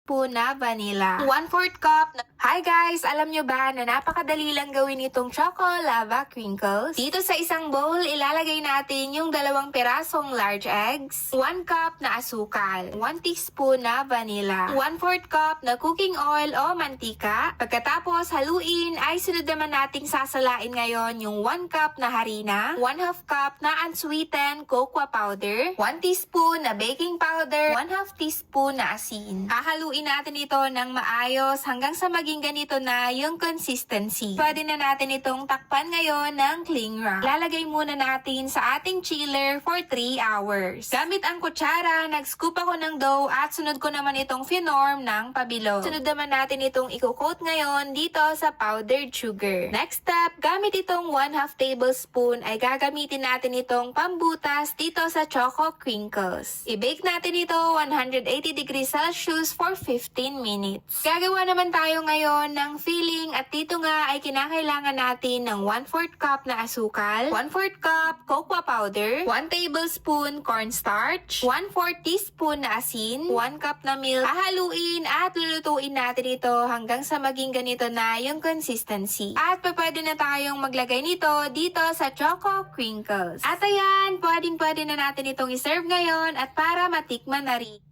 po na vanilla. 1/4 cup na... Hi guys! Alam nyo ba na napakadali lang gawin itong Choco Lava Crinkles? Dito sa isang bowl, ilalagay natin yung 2 pirasong large eggs, 1 cup na asukal, 1 teaspoon na vanilla, 1/4 cup na cooking oil o mantika. Pagkatapos haluin, ay sunod naman nating sasalain ngayon yung 1 cup na harina, 1/2 cup na unsweetened cocoa powder, 1 teaspoon na baking powder, 1/2 teaspoon na asin. Hahaluin natin ito ng maayos hanggang sa maging ganito na yung consistency. Pwede na natin itong takpan ngayon ng cling wrap. Lalagay muna natin sa ating chiller for 3 hours. Gamit ang kutsara, nag-scoop ako ng dough at sunod ko naman itong finorm ng pabilo. Sunod naman natin itong i-coat ngayon dito sa powdered sugar. Next step, gamit itong 1/2 tablespoon ay gagamitin natin itong pambutas dito sa Choco Crinkles. I-bake natin ito 180 degrees Celsius for 15 minutes. Gagawa naman tayo ngayon ng filling at dito nga ay kinakailangan natin ng 1/4 cup na asukal, 1/4 cup cocoa powder, 1 tablespoon cornstarch, 1/4 teaspoon na asin, 1 cup na milk. Hahaluin at lulutuin natin ito hanggang sa maging ganito na yung consistency. At pwede na tayong maglagay nito dito sa Choco Crinkles. At ayan, pwede na natin itong iserve ngayon at para matikman na rin.